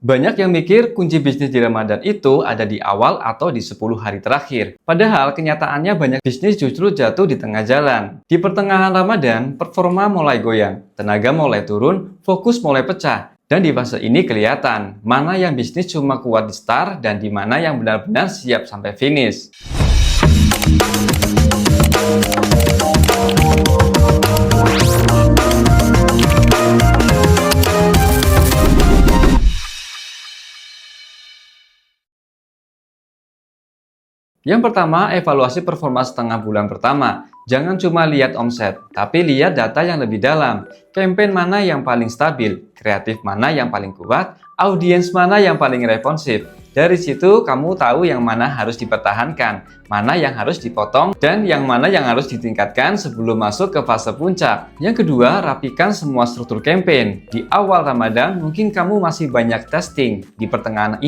Banyak yang mikir kunci bisnis di Ramadan itu ada di awal atau di 10 hari terakhir. Padahal kenyataannya banyak bisnis justru jatuh di tengah jalan. Di pertengahan Ramadan, performa mulai goyang, tenaga mulai turun, fokus mulai pecah. Dan di fase ini kelihatan mana yang bisnis cuma kuat di start dan di mana yang benar-benar siap sampai finish. Yang pertama, evaluasi performa setengah bulan pertama. Jangan cuma lihat omset, tapi lihat data yang lebih dalam. Campaign mana yang paling stabil, kreatif mana yang paling kuat, audiens mana yang paling responsif. Dari situ kamu tahu yang mana harus dipertahankan, mana yang harus dipotong, dan yang mana yang harus ditingkatkan sebelum masuk ke fase puncak. Yang kedua, rapikan semua struktur campaign. Di awal Ramadan mungkin kamu masih banyak testing. Di pertengahan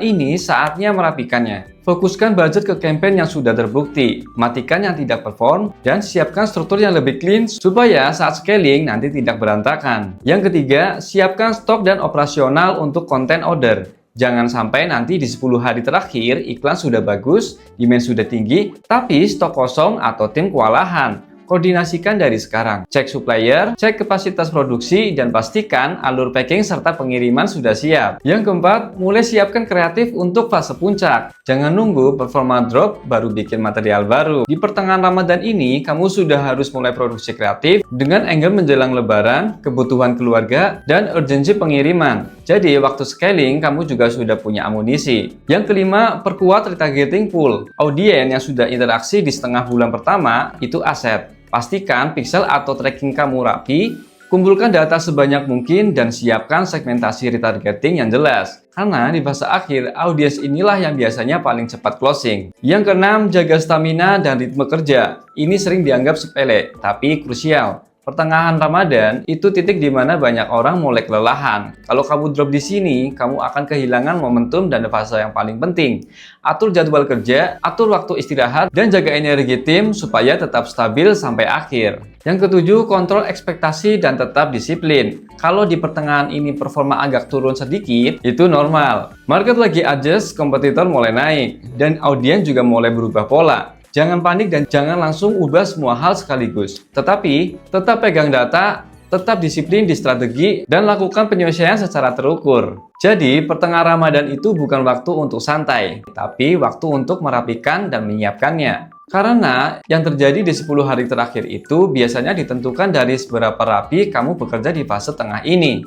ini saatnya merapikannya. Fokuskan budget ke campaign yang sudah terbukti, matikan yang tidak perform, dan siapkan struktur yang lebih clean supaya saat scaling nanti tidak berantakan. Yang ketiga, siapkan stok dan operasional untuk konten order. Jangan sampai nanti di 10 hari terakhir iklan sudah bagus, demand sudah tinggi, tapi stok kosong atau tim kewalahan. Koordinasikan dari sekarang. Cek supplier, cek kapasitas produksi, dan pastikan alur packing serta pengiriman sudah siap. Yang keempat, mulai siapkan kreatif untuk fase puncak. Jangan nunggu performa drop baru bikin material baru. Di pertengahan Ramadan ini, kamu sudah harus mulai produksi kreatif dengan angle menjelang lebaran, kebutuhan keluarga, dan urgensi pengiriman. Jadi, waktu scaling, kamu juga sudah punya amunisi. Yang kelima, perkuat retargeting pool. Audiens yang sudah interaksi di setengah bulan pertama, itu aset. Pastikan pixel atau tracking kamu rapi, kumpulkan data sebanyak mungkin, dan siapkan segmentasi retargeting yang jelas. Karena di fase akhir, audiens inilah yang biasanya paling cepat closing. Yang keenam, jaga stamina dan ritme kerja. Ini sering dianggap sepele, tapi krusial. Pertengahan Ramadan itu titik di mana banyak orang mulai kelelahan. Kalau kamu drop di sini, kamu akan kehilangan momentum dan fase yang paling penting. Atur jadwal kerja, atur waktu istirahat, dan jaga energi tim supaya tetap stabil sampai akhir. Yang ketujuh, kontrol ekspektasi dan tetap disiplin. Kalau di pertengahan ini performa agak turun sedikit, itu normal. Market lagi adjust, kompetitor mulai naik, dan audiens juga mulai berubah pola. Jangan panik dan jangan langsung ubah semua hal sekaligus. Tetapi, tetap pegang data, tetap disiplin di strategi, dan lakukan penyesuaian secara terukur. Jadi, pertengahan Ramadan itu bukan waktu untuk santai, tapi waktu untuk merapikan dan menyiapkannya. Karena yang terjadi di 10 hari terakhir itu biasanya ditentukan dari seberapa rapi kamu bekerja di fase tengah ini.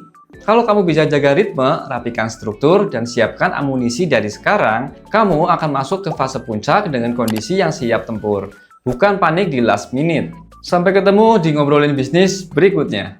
Kalau kamu bisa jaga ritme, rapikan struktur, dan siapkan amunisi dari sekarang, kamu akan masuk ke fase puncak dengan kondisi yang siap tempur, bukan panik di last minute. Sampai ketemu di ngobrolin bisnis berikutnya.